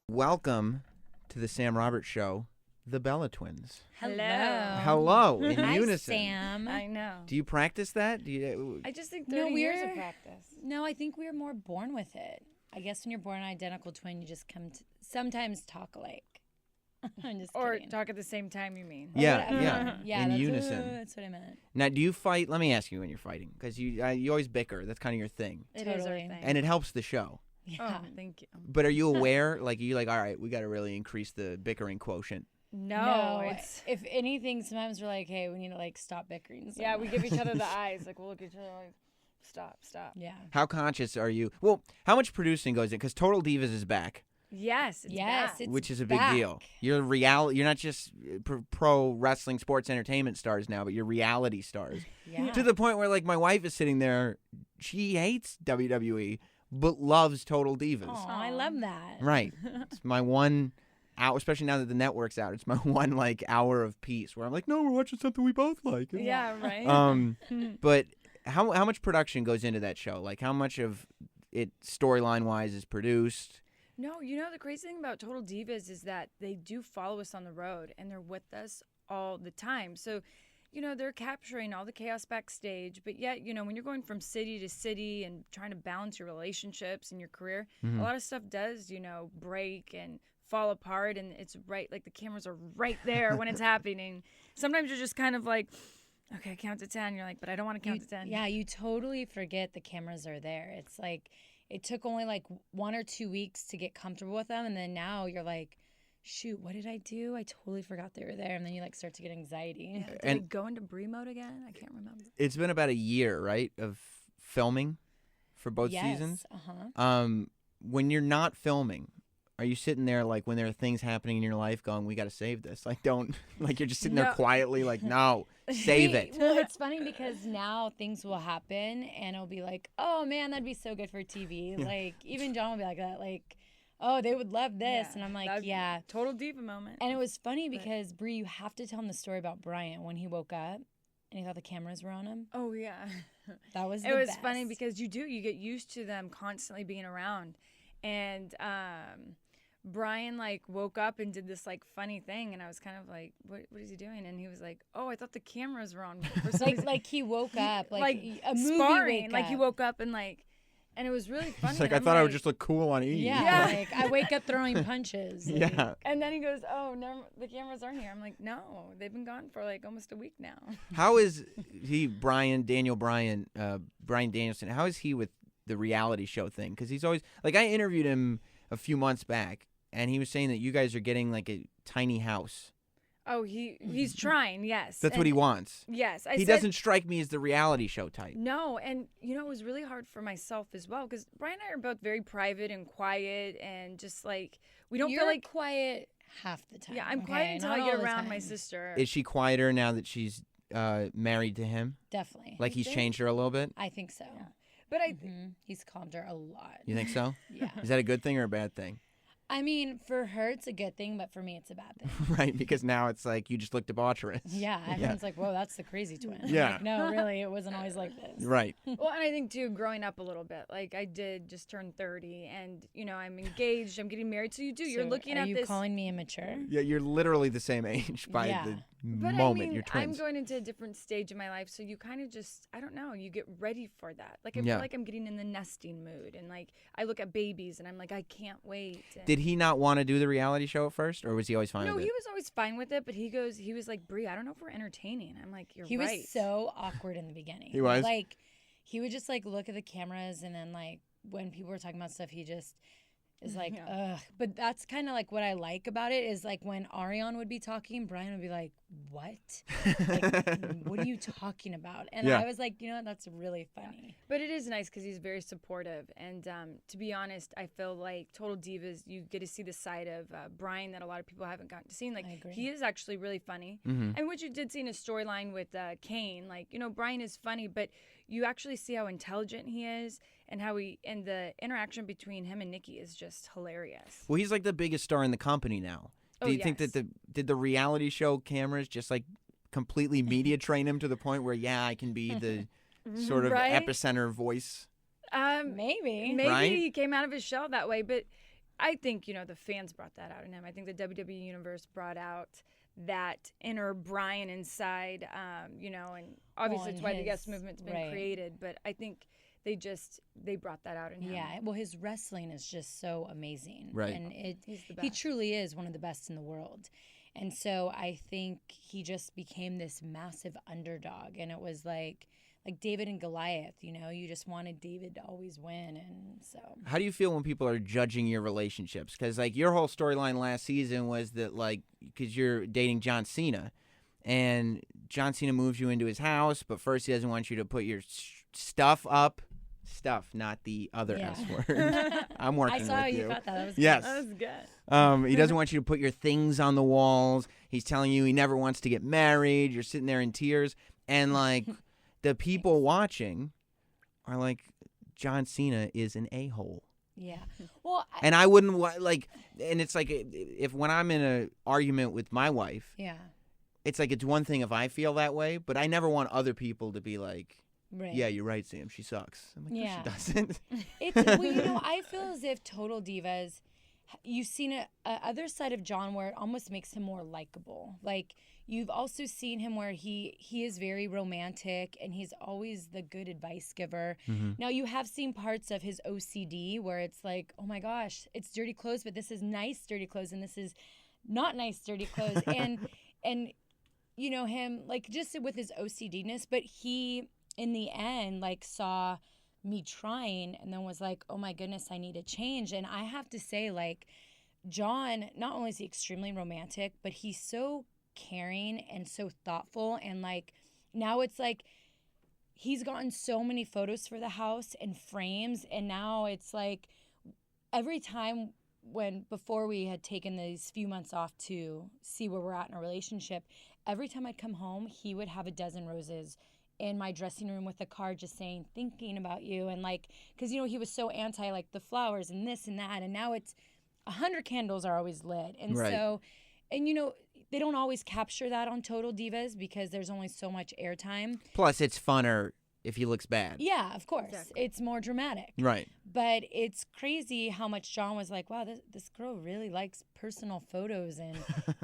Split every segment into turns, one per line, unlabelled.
Welcome to the Sam Roberts Show, the Bella Twins.
Hello.
Hello, in
Hi,
unison.
Sam.
I know.
Do you practice that? Do you?
I just think 30 years of practice.
No, I think we were more born with it. I guess when you're born an identical twin, you just come to sometimes talk alike. I'm just
Or
kidding.
talk at the same time, you mean?
Yeah,
Yeah,
in
that's,
unison.
That's what I meant.
Now, do you fight? Let me ask you when you're fighting, because you always bicker. That's kind of your thing,
It is our
Totally.
thing.
and it helps the show.
Yeah.
Oh, thank you.
But are you aware? Like, are you like, all right, we got to really increase the bickering quotient?
No, it's...
if anything, sometimes we're like, hey, we need to like stop bickering. So
Yeah, we
much.
give each other the eyes. Like, we'll look at each other like, stop.
Yeah.
How conscious are you? Well, how much producing goes in? Because Total Divas is back.
Yes, it's back.
It's
which is a big
back.
deal. You're not just pro wrestling sports entertainment stars now, but you're reality stars.
Yeah.
To the point where, like, my wife is sitting there, she hates WWE, but loves Total Divas.
Aw, I love that.
Right. It's my 1 hour, especially now that the network's out, it's my one, like, hour of peace where I'm like, no, we're watching something we both like.
Yeah, right.
But how much production goes into that show? Like, how much of it, storyline-wise, is produced?
No, you know, the crazy thing about Total Divas is that they do follow us on the road, and they're with us all the time. So, you know, they're capturing all the chaos backstage, but yet, you know, when you're going from city to city and trying to balance your relationships and your career, a lot of stuff does, you know, break and fall apart, and it's right, like the cameras are right there when it's happening. Sometimes you're just kind of like, okay, count to 10. You're like, but I don't want to count to 10.
Yeah, you totally forget the cameras are there. It's like, it took only like 1 or 2 weeks to get comfortable with them. And then now you're like, shoot, what did I do? I totally forgot they were there. And then you like start to get anxiety.
Did they go into Brie mode again? I can't remember.
It's been about a year, right, of filming for both seasons?
Uh-huh.
When you're not filming, are you sitting there, like, when there are things happening in your life going, we got to save this? Like, don't, like, you're just sitting there
No.
quietly, like, no, save it.
Well, it's funny because now things will happen and it'll be like, oh man, that'd be so good for TV. Like, even John will be like that, like, oh, they would love this. And I'm like,
that'd be
yeah.
Total diva moment.
And it was funny because, Brie, you have to tell him the story about Brian when he woke up and he thought the cameras were on him.
Oh, yeah.
That was
It
the
was
best.
funny because you get used to them constantly being around. And Brian, like, woke up and did this, like, funny thing. And I was kind of like, what is he doing? And he was like, oh, I thought the cameras were on. For some reason.
like he woke up, like a movie
sparring.
wake
Like,
up.
he woke up and, like, and it was really funny.
It's like,
and
I
I'm
thought I would
like-
just look cool on E!
Yeah, like I wake up throwing punches. Like,
Yeah.
And then he goes, oh, no, the cameras aren't here. I'm like, no, they've been gone for, like, almost a week now.
How is he, Daniel Bryan, Bryan Danielson, how is he with the reality show thing? Because he's always, like, I interviewed him a few months back, and he was saying that you guys are getting, like, a tiny house.
Oh, he's trying, yes.
That's what
And
he wants.
Yes.
He doesn't strike me as the reality show type.
No, and you know, it was really hard for myself as well because Brian and I are both very private and quiet and just like we don't
You're
feel like
quiet half the time.
yeah, I'm
okay?
quiet until
Not
I
all
get
the
around my
time.
sister.
Is she quieter now that she's married to him?
Definitely.
Like, he's
think-
changed her a little bit?
I think so.
But I
He's calmed her a lot.
You think so?
Yeah.
Is that a good thing or a bad thing?
I mean, for her, it's a good thing, but for me, it's a bad thing.
Right, because now it's like you just look debaucherous.
Yeah, everyone's like, whoa, that's the crazy twin.
Yeah.
Like, no, really, it wasn't always like this.
Right.
well, and I think too, growing up a little bit, like I did just turn 30, and you know, I'm engaged, I'm getting married, so you're
So
looking
are
at
you
this.
calling me immature?
Yeah, you're literally the same age by
Yeah.
the
But
moment
I mean,
you're
I'm
twins.
going into a different stage in my life, so you kind of just, I don't know, you get ready for that. Like I
Yeah.
feel like I'm getting in the nesting mood, and like I look at babies, and I'm like, I can't wait. And
Did he not want to do the reality show at first, or was he always fine
No,
with
he
it?
was always fine with it, but he was like, Brie, I don't know if we're entertaining. I'm like, you're
He
right.
was so awkward in the beginning.
He was?
Like, he would just, like, look at the cameras, and then, like, when people were talking about stuff, he just is like,
Yeah.
ugh. But that's kind of, like, what I like about it is, like, when Ariane would be talking, Brian would be like, what? Like, what are you talking about? And
Yeah.
I was like, you know what? That's really funny.
But it is nice because he's very supportive. And to be honest, I feel like Total Divas, you get to see the side of Brian that a lot of people haven't gotten to see. Like,
I agree.
he is actually really funny.
Mm-hmm.
And what you did see in his storyline with Kane, like, you know, Brian is funny, but you actually see how intelligent he is and how and the interaction between him and Nikki is just hilarious.
Well, he's like the biggest star in the company now. Do
Oh,
you think
yes.
that did the reality show cameras just like completely media train him to the point where, yeah, I can be the sort of
Right?
epicenter voice?
Maybe
Right?
he came out of his shell that way, but I think the fans brought that out in him. I think the WWE universe brought out that inner Bryan inside, and obviously it's why the guest movement's been created. But I think they brought that out in him.
Yeah, well, his wrestling is just so amazing,
right?
And
he's the best.
He truly is one of the best in the world. And so I think he just became this massive underdog, and it was like David and Goliath, you just wanted David to always win. And so
how do you feel when people are judging your relationships? Because your whole storyline last season was that because you're dating John Cena, and John Cena moves you into his house, but first he doesn't want you to put your stuff up. Stuff, not the other S word. I'm working with you.
I saw how you thought that. That was
yes.
good.
That was good.
He doesn't want you to put your things on the walls. He's telling you he never wants to get married. You're sitting there in tears. And, the people watching are like, John Cena is an a-hole.
Yeah. Well,
and I wouldn't, and it's if when I'm in an argument with my wife,
yeah,
it's it's one thing if I feel that way, but I never want other people to be like,
right.
Yeah, you're right, Sam. She sucks. I'm like, no,
yeah.
she doesn't.
I feel as if Total Divas, you've seen a other side of John where it almost makes him more likable. You've also seen him where he is very romantic and he's always the good advice giver.
Mm-hmm.
Now, you have seen parts of his OCD where it's like, oh my gosh, it's dirty clothes, but this is nice dirty clothes and this is not nice dirty clothes. and him, just with his OCD-ness, but he, in the end, saw me trying and then was like, oh my goodness, I need to change. And I have to say, John, not only is he extremely romantic, but he's so caring and so thoughtful. And now it's he's gotten so many photos for the house and frames. And now it's every time before we had taken these few months off to see where we're at in our relationship, every time I'd come home, he would have a dozen roses in my dressing room with a card just saying, thinking about you. And because, he was so anti the flowers and this and that. And now it's 100 candles are always lit. And
right.
So, and they don't always capture that on Total Divas because there's only so much airtime.
Plus, it's funner if he looks bad.
Yeah, of course.
Exactly.
It's more dramatic.
Right.
But it's crazy how much John was like, wow, this girl really likes personal photos and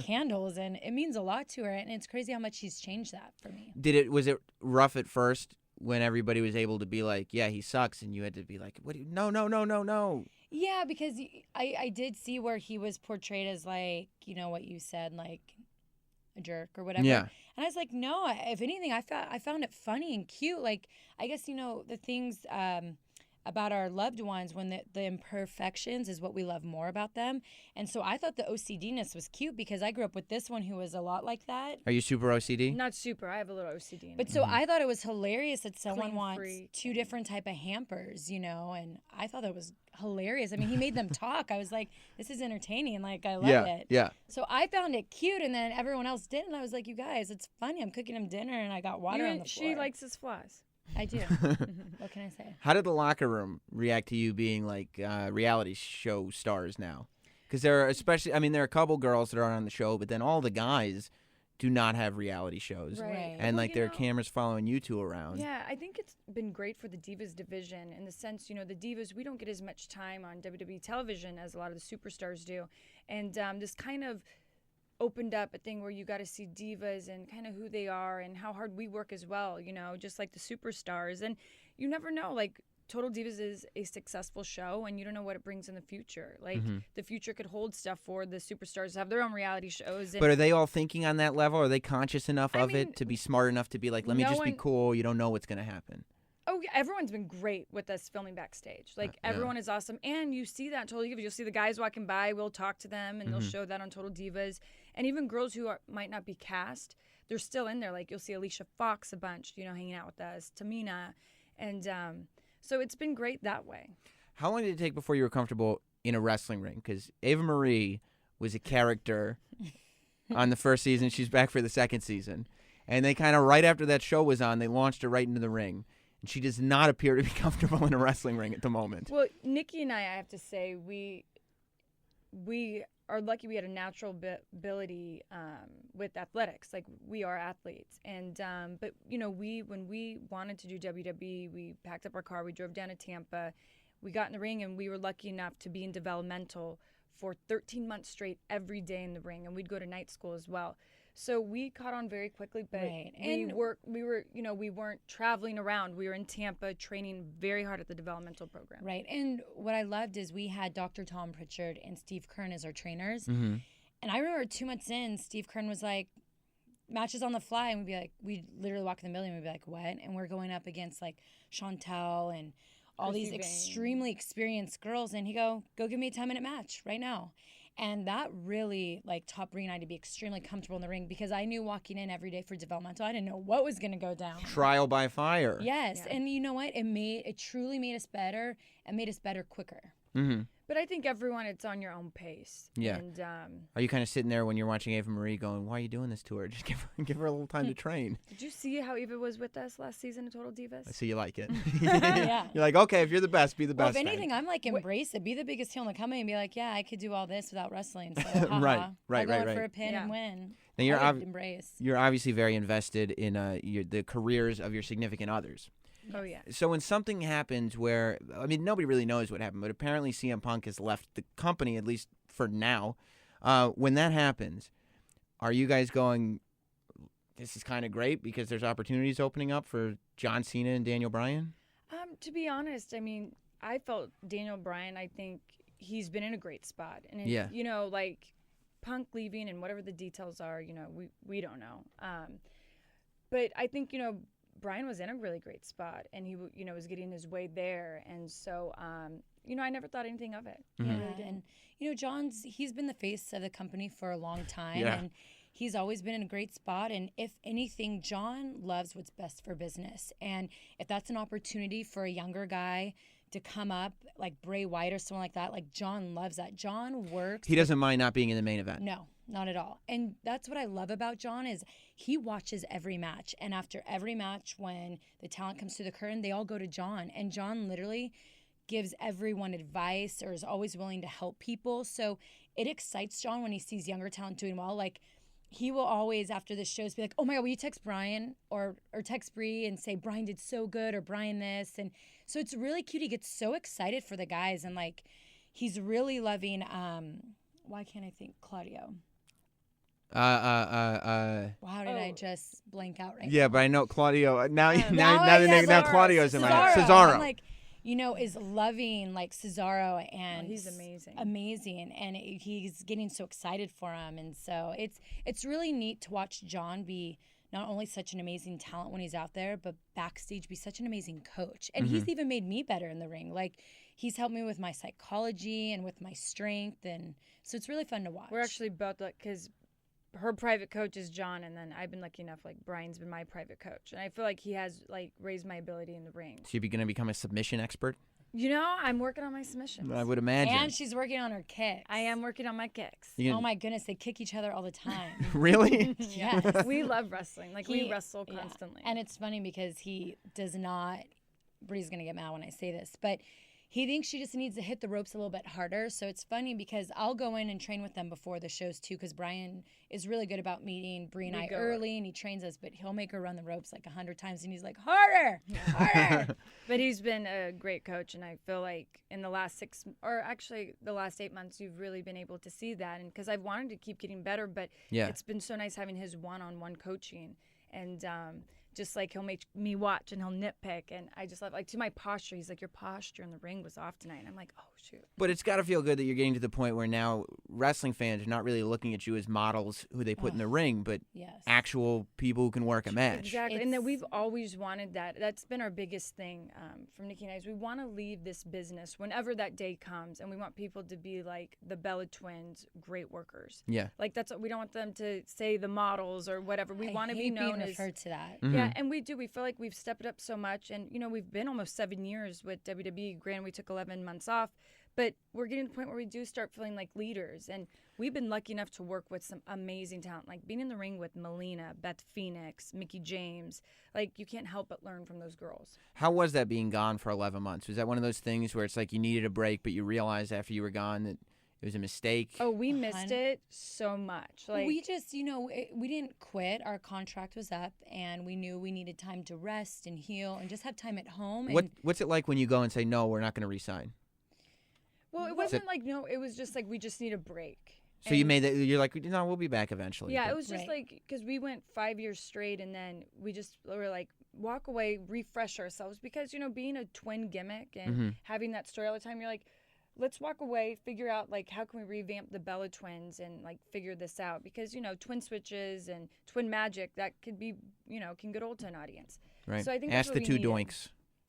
candles, and it means a lot to her. And it's crazy how much he's changed that for me.
Was it rough at first when everybody was able to be like, yeah, he sucks, and you had to be like, no.
Yeah, because I did see where he was portrayed as what you said, a jerk or whatever.
Yeah.
And I was like, no, if anything, I found it funny and cute. I guess, the things about our loved ones, when the imperfections is what we love more about them. And so I thought the OCD-ness was cute because I grew up with this one who was a lot like that.
Are you super OCD?
Not super. I have a little OCD.
But so I thought it was hilarious that someone
Clean
wants
free.
2 different type of hampers, and I thought that was hilarious. I mean, he made them talk. I was like, this is entertaining. I love it.
Yeah.
So I found it cute, and then everyone else did, and I was like, you guys, it's funny. I'm cooking him dinner, and I got water on the floor.
She likes his flaws.
I do. What can I say?
How did the locker room react to you being reality show stars now? Because there are there are a couple girls that are on the show, but then all the guys do not have reality shows.
Right.
And there are cameras following you two around.
Yeah, I think it's been great for the Divas division in the sense, the Divas, we don't get as much time on WWE television as a lot of the superstars do. And this kind of opened up a thing where you got to see divas and kind of who they are and how hard we work as well, just like the superstars. And you never know, Total Divas is a successful show, and you don't know what it brings in the future. The future could hold stuff for the superstars to have their own reality shows.
But are they all thinking on that level? Are they conscious enough of it to be smart enough to be like, let me just be cool. You don't know what's going to happen.
Oh, yeah, everyone's been great with us filming backstage. Everyone is awesome. And you see that on Total Divas. You'll see the guys walking by. We'll talk to them, and they'll show that on Total Divas. And even girls who might not be cast, they're still in there. You'll see Alicia Fox a bunch, hanging out with us, Tamina. And so it's been great that way.
How long did it take before you were comfortable in a wrestling ring? Because Eva Marie was a character on the first season. She's back for the second season. And they kind of, right after that show was on, they launched her right into the ring. And she does not appear to be comfortable in a wrestling ring at the moment.
Well, Nikki and I have to say, we are lucky we had a natural ability with athletics. Like, we are athletes. And but you know, when we wanted to do WWE, we packed up our car, we drove down to Tampa, we got in the ring, and we were lucky enough to be in developmental for 13 months straight every day in the ring, and we'd go to night school as well. So we caught on very quickly, but we weren't traveling around. We were in Tampa training very hard at the developmental program.
Right. And what I loved is we had Dr. Tom Pritchard and Steve Kern as our trainers.
Mm-hmm.
And I remember 2 months in, Steve Kern was like, matches on the fly. And we'd literally walk in the building and we'd be like, what? And we're going up against like Chantel and all these extremely experienced girls. And he go give me a 10-minute match right now. And that really taught Bree and I to be extremely comfortable in the ring, because I knew walking in every day for developmental, I didn't know what was going to go down.
Trial by fire.
Yes. Yeah. And you know what? It truly made us better and made us better quicker.
Mm-hmm.
But I think everyone, it's on your own pace.
Yeah.
And,
are you kind of sitting there when you're watching Eva Marie going, why are you doing this to her? Just give her a little time to train.
Did you see how Eva was with us last season in Total Divas?
So you like it.
Yeah.
You're like, okay, if you're the best, be the best.
Well, if anything, I'm like, embrace it. Be the biggest heel in the company and be like, yeah, I could do all this without wrestling. So,
Right.
I'll go in for a pin and win.
Now
embrace.
You're obviously very invested in the careers of your significant others.
Oh, yeah.
So when something happens where, I mean, nobody really knows what happened, but apparently CM Punk has left the company, at least for now. When that happens, are you guys going, this is kind of great because there's opportunities opening up for John Cena and Daniel Bryan?
To be honest, I mean, I felt Daniel Bryan, I think he's been in a great spot. And, you know, like Punk leaving and whatever the details are, you know, we don't know. But I think, you know, Bryan was in a really great spot, and he, you know, was getting his way there. And so, you know, I never thought anything of it.
Mm-hmm.
Yeah. And, you know, he's been the face of the company for a long time.
Yeah.
And he's always been in a great spot. And if anything, John loves what's best for business. And if that's an opportunity for a younger guy to come up, like Bray Wyatt or someone like that, like John loves that. John works.
He doesn't mind not being in the main event.
No, not at all. And that's what I love about John is he watches every match. And after every match, when the talent comes through the curtain, they all go to John. And John literally gives everyone advice or is always willing to help people. So it excites John when he sees younger talent doing well. Like, he will always, after the shows, be like, oh my God, will you text Brian or text Bree and say, Brian did so good, or Brian this. And so it's really cute. He gets so excited for the guys. And, like, he's really loving, why can't I think, Claudio? Wow, did I just blank out right now?
Yeah, but I know Claudio. Now Claudio's in my head.
Cesaro.
Cesaro.
I'm like, you know, is loving like Cesaro, and
he's amazing.
And he's getting so excited for him, and so it's really neat to watch John be not only such an amazing talent when he's out there, but backstage be such an amazing coach. And he's even made me better in the ring. Like, he's helped me with my psychology and with my strength, and so it's really fun to watch.
We're actually both, like, because her private coach is John, and then I've been lucky enough, like, Brian's been my private coach. And I feel like he has, like, raised my ability in the ring.
So you're going to become a submission expert?
You know, I'm working on my submissions.
I would imagine.
And she's working on her kicks.
I am working on my kicks.
Oh, my goodness. They kick each other all the time.
Really?
Yes.
We love wrestling. Like, we wrestle constantly.
And it's funny because he does not, Bree's going to get mad when I say this, but he thinks she just needs to hit the ropes a little bit harder. So it's funny because I'll go in and train with them before the shows too, because Brian is really good about meeting Bree and I early, and he trains us, but he'll make her run the ropes like 100 times, and he's like, harder, harder.
But he's been a great coach, and I feel like in the last the last 8 months, you've really been able to see that. And because I've wanted to keep getting better, but it's been so nice having his one-on-one coaching. And just like he'll make me watch and he'll nitpick, and I just love, like, to my posture. He's like, your posture in the ring was off tonight. And I'm like, oh shoot.
But it's got to feel good that you're getting to the point where now wrestling fans are not really looking at you as models who they put in the ring, but actual people who can work a match.
Exactly. And that we've always wanted that. That's been our biggest thing from Nikki and I, is we want to leave this business whenever that day comes, and we want people to be like the Bella twins, great workers.
Yeah.
Like, that's what we don't want them to say, the models or whatever. We want to be known as
referred to that.
Yeah, and we do. We feel like we've stepped it up so much. And, you know, we've been almost 7 years with WWE. Granted, we took 11 months off. But we're getting to the point where we do start feeling like leaders. And we've been lucky enough to work with some amazing talent, like being in the ring with Melina, Beth Phoenix, Mickie James. Like, you can't help but learn from those girls.
How was that being gone for 11 months? Was that one of those things where it's like you needed a break, but you realized after you were gone that It was a mistake.
Oh, we missed it so much. Like
we just, we didn't quit. Our contract was up, and we knew we needed time to rest and heal and just have time at home. And
What's it like when you go and say, no, we're not going to re-sign?
Well, it wasn't like, no, it was just like, we just need a break.
So you made that, you're like, no, we'll be back eventually.
Yeah,
but-
it was just like, because we went 5 years straight, and then we just were like, walk away, refresh ourselves, because, being a twin gimmick and having that story all the time, you're like, let's walk away, figure out, like, how can we revamp the Bella twins and, like, figure this out? Because, twin switches and twin magic, that could be, can get old to an audience.
Right.
So I think
Ask
that's
the
what
two
we needed.
doinks.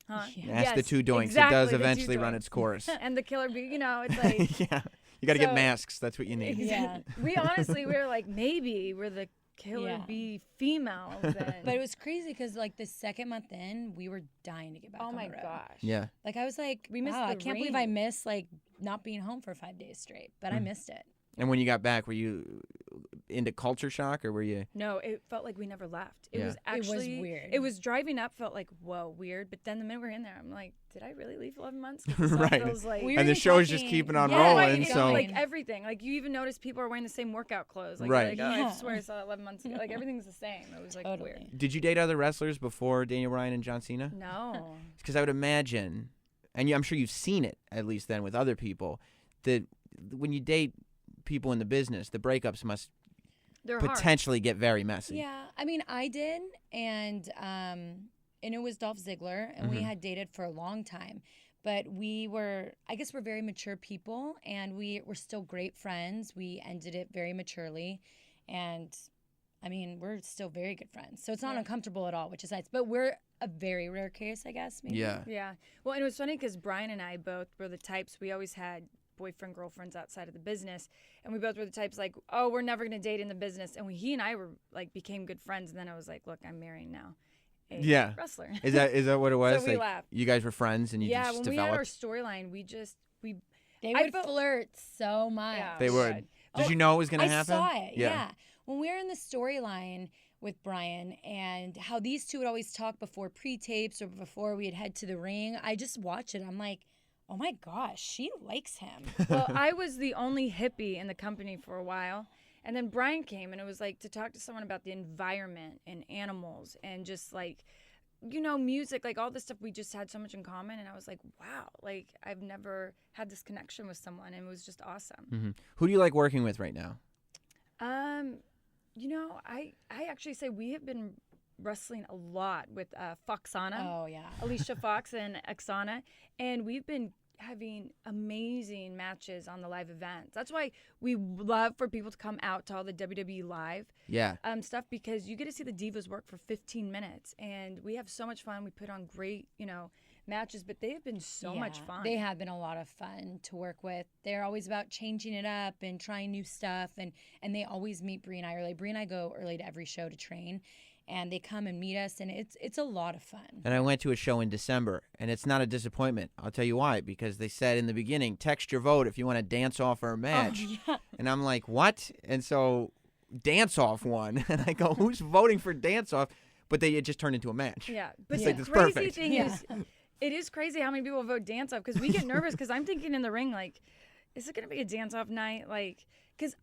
Huh?
Yeah.
Ask the
Yes,
two doinks.
exactly,
It does
the two
eventually run
doinks.
its course.
And the killer bee, it's like...
Yeah. You got to get
So-
masks. That's what you need.
Yeah.
we were like, maybe we're the killer bee females.
But it was crazy because, like, the second month in, we were dying to get back
oh
on
my
the road.
gosh.
Yeah.
Like, I was like,
We missed
wow, I
the
can't believe I
rain.
missed, like, not being home for 5 days straight. But I missed it.
And when you got back, were you into culture shock, or were you?
No, it felt like we never left. It
Yeah.
was actually
weird.
It was driving up, felt like, whoa, weird. But then the minute we're in there, I'm like, did I really leave 11 months? 'Cause this all
Right.
feels like,
We were
And the
even
show's just
talking-
keeping on
Yeah,
rolling.
right,
So
like everything. Like you even notice people are wearing the same workout clothes. Like,
Right.
you're like, oh,
Yeah.
I swear I saw that 11 months ago. Like everything's the same. It was like
Totally.
weird.
did you date other wrestlers before Daniel Bryan and John Cena?
No.
Because I would imagine, and I'm sure you've seen it at least then with other people, that when you date people in the business, the breakups must
They're hard.
potentially get very messy.
Yeah, I mean, I did, and it was Dolph Ziggler, and we had dated for a long time, but I guess we're very mature people, and we were still great friends. We ended it very maturely, and I mean, we're still very good friends, so it's not uncomfortable at all, which is nice. But we're a very rare case, I guess. Maybe.
Yeah.
Yeah. Well, and it was funny because Brian and I both were the types, we always had boyfriend, girlfriends outside of the business. And we both were the types like, oh, we're never going to date in the business. And he and I were like, became good friends. And then I was like, look, I'm marrying now a wrestler.
Is that what it was?
So we
like,
laughed.
you guys were friends and you
Yeah,
just
when we had our
developed?
storyline,
They
I
would
felt-
flirt so much.
Yeah.
They would.
Good.
Did you know it was going to happen?
I saw it. Yeah. When we were in the storyline with Brian and how these two would always talk before pre-tapes or before we'd head to the ring, I just watch it. I'm like, oh my gosh, she likes him.
well, I was the only hippie in the company for a while. And then Brian came, and it was like to talk to someone about the environment and animals and just like, music, like all this stuff. We just had so much in common. And I was like, wow, like I've never had this connection with someone. And it was just awesome.
Who do you like working with right now?
I actually say we have been wrestling a lot with Foxana.
Oh, yeah.
Alicia Fox and Oksana, and we've been having amazing matches on the live events. That's why we love for people to come out to all the WWE live
Yeah.
stuff, because you get to see the divas work for 15 minutes, and we have so much fun. We put on great, matches, but they have been so much
Yeah,
fun.
They have been a lot of fun to work with. They're always about changing it up and trying new stuff, and they always meet Bree and I early. Bree and I go early to every show to train, and they come and meet us, and it's a lot of fun.
And I went to a show in December, and it's not a disappointment. I'll tell you why. Because they said in the beginning, text your vote if you want to dance off or a match.
Oh, yeah.
And I'm like, what? And so dance off won. And I go, who's voting for dance off? But it just turned into a match.
Yeah, but
It's
the
like, it's
crazy
perfect.
thing is, it is crazy how many people vote dance off, because we get nervous because I'm thinking in the ring, like, is it going to be a dance off night? Like, because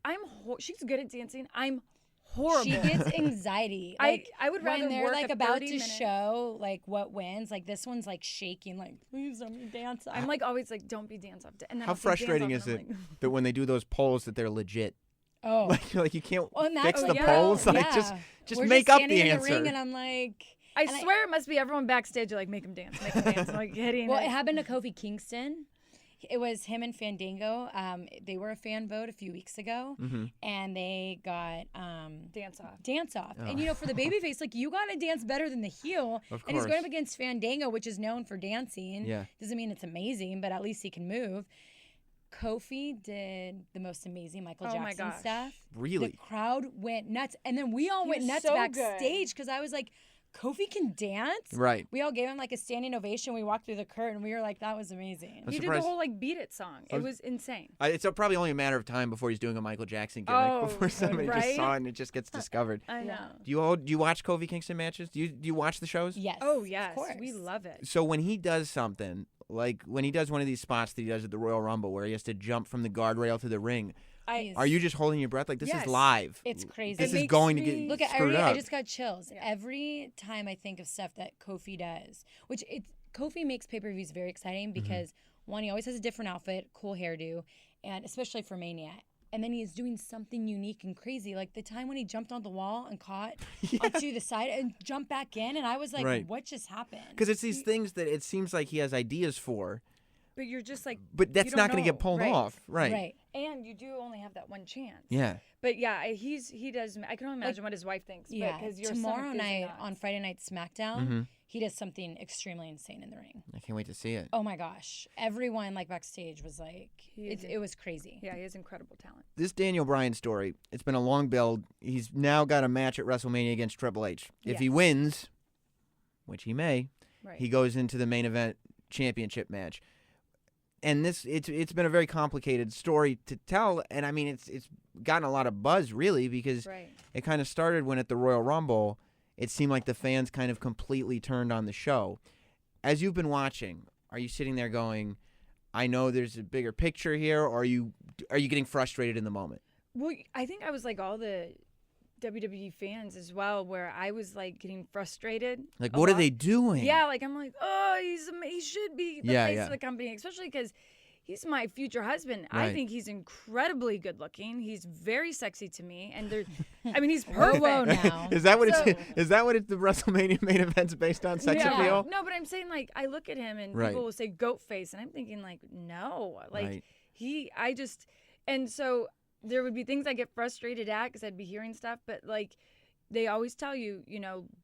she's good at dancing. I'm horrible.
She gets anxiety. Like,
I would rather
when they're
work
like
a
about
30
to
minute
show like what wins. Like this one's like shaking. Like please let me dance.
I'm like always like, don't be dance off. And then
How
I'll say dance
frustrating
off,
is
and
it
I'm like,
that when they do those polls that they're legit?
oh,
Like you can't
well, and that-
fix the
yeah,
polls. Like
yeah.
just
We're
make up
standing
the
in
answer.
ring and I'm like,
I
and
swear it must be everyone backstage. You're like, make them dance, make them dance. I'm like hitting
well,
it.
it happened to Kofi Kingston. It was him and Fandango. They were a fan vote a few weeks ago, and they got
Dance off.
dance off. And for the babyface, like you got to dance better than the heel.
Of
And he's going
course.
up against Fandango, which is known for dancing.
Yeah.
Doesn't mean it's amazing, but at least he can move. Kofi did the most amazing Michael
Oh my
Jackson
gosh.
stuff.
Really?
The crowd went nuts, and then we all
He
went
was
nuts
so
backstage because I was like, Kofi can dance.
Right.
We all gave him like a standing ovation. We walked through the curtain. We were like, that was amazing.
I'm
He did the
surprised-
whole like beat it song. It was insane.
It's probably only a matter of time before he's doing a Michael Jackson gimmick
Oh,
before somebody just
right?
saw it and it just gets discovered.
I know.
Do you watch Kofi Kingston matches? Do you watch the shows?
Yes.
Oh yes,
of course.
we love it.
So when he does something like when he does one of these spots that he does at the Royal Rumble where he has to jump from the guardrail to the ring. Are you just holding your breath? Like, this is live.
It's crazy.
This is going to get
Look at
screwed up.
I just got chills. Yeah. Every time I think of stuff that Kofi does, which Kofi makes pay-per-views very exciting because, one, he always has a different outfit, cool hairdo, and especially for Mania. And then he is doing something unique and crazy. Like the time when he jumped on the wall and caught onto the side and jumped back in. And I was like, what just happened?
Because it's these things that it seems like he has ideas for.
But you're just like,
but that's not going to get pulled off, right?
And you do only have that one chance.
Yeah.
But yeah, he does. I can only imagine what his wife thinks.
Yeah.
Because
tomorrow night on Friday Night SmackDown, he does something extremely insane in the ring.
I can't wait to see it.
Oh my gosh! Everyone like backstage was like, it was crazy.
Yeah, he has incredible talent.
This Daniel Bryan story, it's been a long build. He's now got a match at WrestleMania against Triple H. If he wins, which he may, he goes into the main event championship match. And it's been a very complicated story to tell, and I mean it's gotten a lot of buzz really because it kind of started when at the Royal Rumble, it seemed like the fans kind of completely turned on the show. As you've been watching, are you sitting there going, "I know there's a bigger picture here," or are you getting frustrated in the moment?
Well, I think I was like all the WWE fans as well, where I was like getting frustrated.
Like, what are they doing?
Yeah, like I'm like, oh, he should be the face of the company, especially because he's my future husband. Right. I think he's incredibly good looking. He's very sexy to me, and he's perfect.
Whoa, now.
Is that what the WrestleMania main event's based on? Sex appeal?
No, but I'm saying like I look at him and people will say goat face, and I'm thinking like no, like and so. There would be things I get frustrated at because I'd be hearing stuff, but like they always tell you,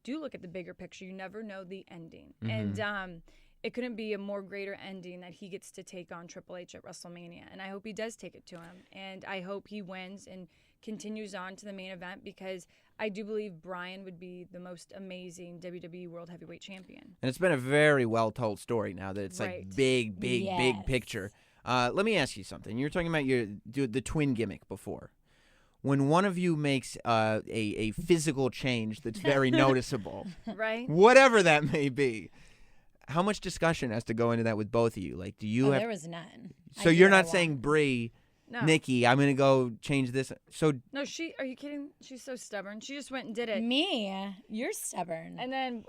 do look at the bigger picture. You never know the ending. And it couldn't be a more greater ending that he gets to take on Triple H at WrestleMania. And I hope he does take it to him. And I hope he wins and continues on to the main event because I do believe Bryan would be the most amazing WWE World Heavyweight Champion.
And it's been a very well-told story now that it's like big picture. Let me ask you something. You were talking about the twin gimmick before. When one of you makes a physical change that's very noticeable,
right?
Whatever that may be, how much discussion has to go into that with both of you? Like, do you have?
There was none.
So you're not saying Brie. No. Nikki, I'm going to go change this. So
no, are you kidding? She's so stubborn. She just went and did it.
Me? You're stubborn.
And then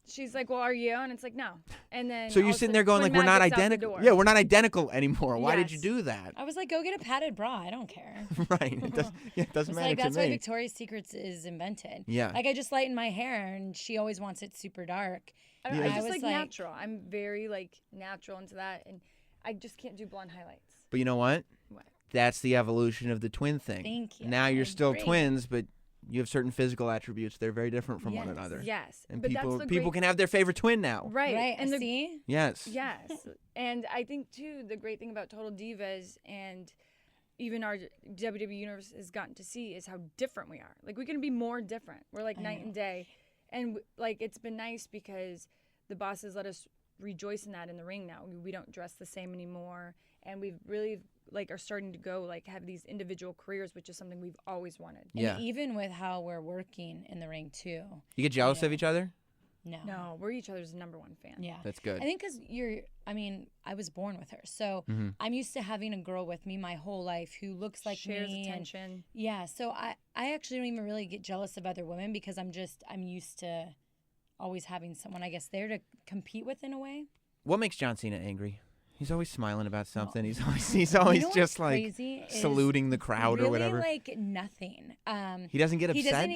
she's like, well, are you? And it's like, no. And then
so you're sitting there going like, we're not identical. Yeah, we're not identical anymore. Why did you do that?
I was like, go get a padded bra. I don't care.
Right. It doesn't matter
like,
to
that's
me.
why Victoria's Secrets is invented.
Yeah.
Like I just lighten my hair and she always wants it super dark.
I just like natural. I'm very like natural into that. And I just can't do blonde highlights.
But you know what?
What?
That's the evolution of the twin thing.
Thank you.
Now you're still twins, but you have certain physical attributes. They're very different from one another.
Yes.
And people can have their favorite twin now.
Right.
And see?
Yes.
Yes. And I think, too, the great thing about Total Divas and even our WWE Universe has gotten to see is how different we are. Like, we can be more different. We're like night and day. And, like, it's been nice because the bosses let us rejoice in that in the ring now. We don't dress the same anymore. And we've really like are starting to go like have these individual careers, which is something we've always wanted.
And even with how we're working in the ring too.
You get jealous of each other?
No, we're each other's #1 fan.
Yeah,
that's good.
I think because I was born with her, so I'm used to having a girl with me my whole life who looks like
shares
me.
attention.
So I actually don't even really get jealous of other women because I'm used to always having someone, I guess, there to compete with in a way.
What makes John Cena angry? He's always smiling about something. He's always just like saluting the crowd or whatever.
Like nothing.
He doesn't get upset.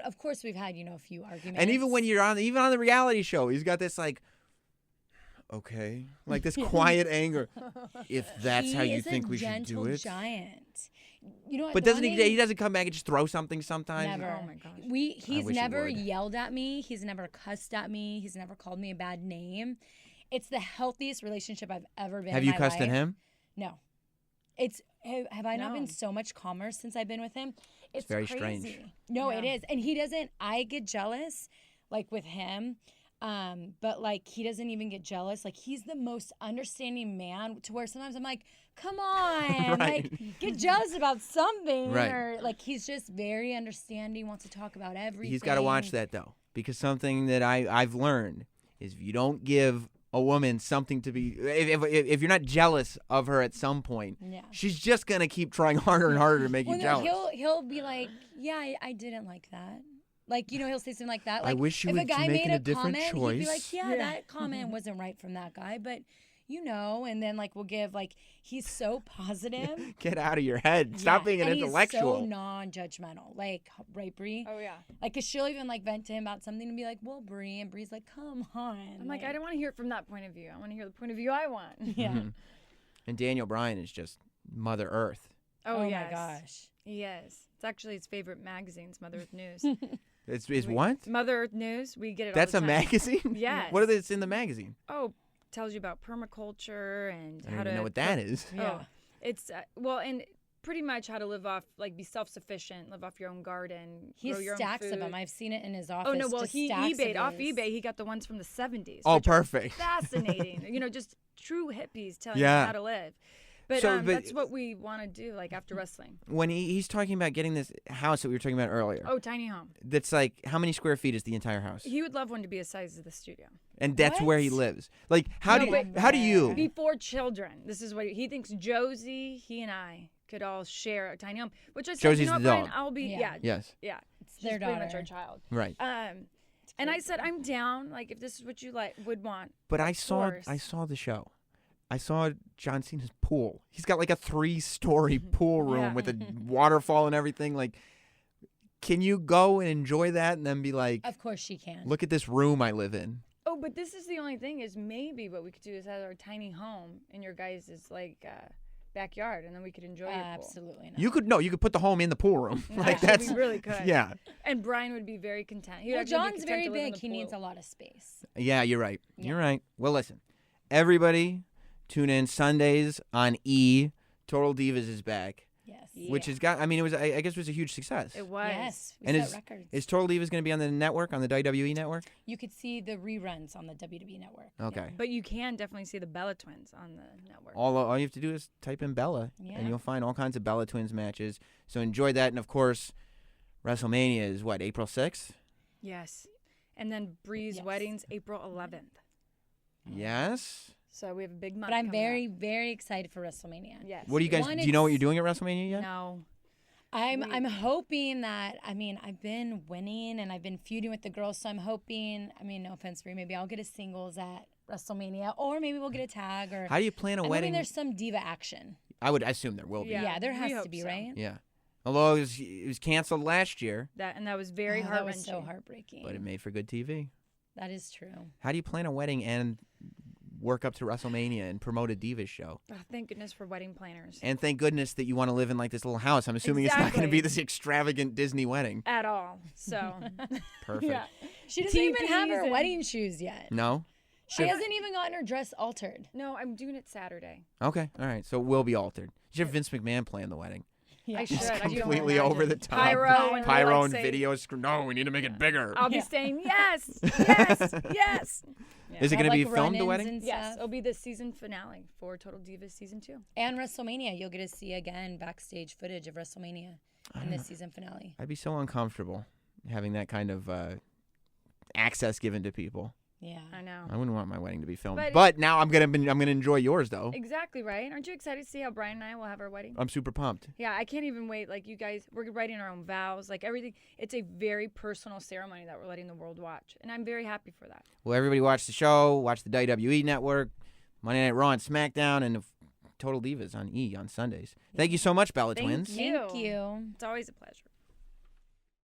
Of course we've had a few arguments.
And even when you're on the reality show, he's got this like, okay, like this quiet anger. If that's how you think we should do it.
Giant. You know what?
But doesn't he doesn't come back and just throw something sometimes?
Never.
Oh my gosh.
He's never yelled at me. He's never cussed at me. He's never called me a bad name. It's the healthiest relationship I've ever been.
Have you cussed at him?
No. Have I not been so much calmer since I've been with him? It's
very
crazy.
strange.
No, it is. And he doesn't. I get jealous, like with him. But like he doesn't even get jealous. Like he's the most understanding man to where sometimes I'm like, come on, like get jealous about something.
Right.
Or like he's just very understanding, wants to talk about everything.
He's got to watch that though, because something that I've learned is if you don't give a woman something to be. If you're not jealous of her at some point, she's just gonna keep trying harder and harder to make you jealous.
He'll be like, yeah, I didn't like that. Like, he'll say something like that. Like,
I wish you
if
would
a guy
make
made
a different
comment,
choice.
he'd be like, yeah, that comment wasn't right from that guy, but and then like we'll give like he's so positive.
Get out of your head. Stop being an intellectual.
He's so non-judgmental. Like, right, Bree?
Oh yeah.
Like, cause she'll even like vent to him about something and be like, well, Bree, and Bree's like, come on.
I'm like, I don't want to hear it from that point of view. I want to hear the point of view I want.
Yeah.
Mm-hmm. And Daniel Bryan is just Mother Earth.
Oh
my gosh.
He is. It's actually his favorite magazine's Mother Earth News.
It's what?
Mother Earth News. We get it
That's
all the
a
time.
magazine?
Yes.
What is in the magazine?
Oh, tells you about permaculture and
I
how
don't
to
even know what that is.
Yeah.
Oh, it's and pretty much how to live off, like, be self-sufficient, live off your own garden.
He
grow your
stacks
own
of
food.
them. I've seen it in his office.
Oh no, well
just
he
stacks
eBayed
of
off
his.
eBay. He got the ones from the 70s.
Oh,
which are
perfect.
fascinating. Just true hippies telling
Yeah.
you how to live. But,
So, but-
that's what we want to do, like, after wrestling.
When he's talking about getting this house that we were talking about earlier,
Oh, tiny home.
that's like, how many square feet is the entire house?
He would love one to be the size of the studio.
And that's where he
What?
lives. Like, how
No,
do
but-
you?
Before children. This is what he thinks. Josie, he and I could all share a tiny home. Which I said,
Josie's
you know what,
the
Brian?
dog.
I'll be,
Yeah.
Yes.
It's
She's
their
pretty much
daughter.
our child.
Right.
And I said, I'm down. Like, if this is what you would want.
But I
Of
saw
course.
the show. I saw John Cena's pool. He's got like a 3-story pool room
Yeah.
with a waterfall and everything. Like, can you go and enjoy that and then be like,
Of course she can.
look at this room I live in?
Oh, but this is the only thing is maybe what we could do is have our tiny home in your guys' like backyard, and then we could enjoy your pool.
Absolutely not.
You could put the home in the pool room. Like
Actually,
that's
we really could.
yeah.
And Brian would be very content. He would
Well,
actually be
John's
content
very
to live in
big.
the
He needs a
pool.
lot of space.
Yeah, you're right.
Yeah.
You're right. Well, listen, everybody, tune in Sundays on E. Total Divas is back,
Yes.
which has got. I mean, it was. I guess it was a huge success.
It was.
Yes. We
And
set records.
Is Total Divas going to be on the network, on the WWE network?
You could see the reruns on the WWE network.
Okay.
But you can definitely see the Bella twins on the network.
All you have to do is type in Bella,
Yeah.
and you'll find all kinds of Bella Twins matches. So enjoy that, and of course, WrestleMania is what, April 6th?
Yes. And then Bree's
Yes.
wedding's April 11th.
Yes.
So we have a big month.
But I'm
coming
very,
up.
very excited for WrestleMania.
Yes.
What do you guys?
One,
Do you know what
it's-
you're doing at WrestleMania yet?
No.
I'm hoping that, I've been winning and I've been feuding with the girls, so I'm hoping, no offense, Bree, maybe I'll get a singles at WrestleMania, or maybe we'll get a tag, or
How do you plan a
I'm
wedding?
hoping there's some diva action.
I would assume there will be.
Yeah.
Yeah, there
we
has to
hope
be,
so.
right?
Yeah. Although it was canceled last year,
That was very
Oh,
heart
that was
wrenching.
so heartbreaking.
but it made for good TV.
That is true.
How do you plan a wedding and work up to WrestleMania and promote a Divas show?
Oh, thank goodness for wedding planners.
And thank goodness that you want to live in like this little house. I'm assuming it's not going to be
Exactly.
this extravagant Disney wedding.
At all. So.
Perfect.
Yeah.
She doesn't even have
TPs
her
and-
wedding shoes yet.
No?
She hasn't even gotten her dress altered.
No, I'm doing it Saturday.
Okay. All right. So it will be altered. You should have Vince McMahon plan the wedding.
I
Yeah.
should. I can
Completely
imagine.
over the top.
Pyro and
Pyro
like
and
say-
video. No, we need to make it bigger.
I'll be
Yeah.
saying yes, yes, yes.
Is it
Have,
going to be
like,
filmed, the
run-ins
wedding?
and
Yes,
stuff.
it'll be the season finale for Total Divas season 2.
And WrestleMania, you'll get to see again backstage footage of WrestleMania in this season finale.
I'd be so uncomfortable having that kind of access given to people.
Yeah.
I know.
I wouldn't want my wedding to be filmed.
But-
But now I'm gonna enjoy yours though.
Exactly right. Aren't you excited to see how Brian and I will have our wedding?
I'm super pumped.
Yeah, I can't even wait. Like, you guys, we're writing our own vows, like everything. It's a very personal ceremony that we're letting the world watch, and I'm very happy for that.
Well, everybody watch the show. Watch the WWE Network, Monday Night Raw and SmackDown, and Total Divas on E on Sundays. Thank you so much, Bella
Thank
Twins.
you.
Thank you.
It's always a pleasure.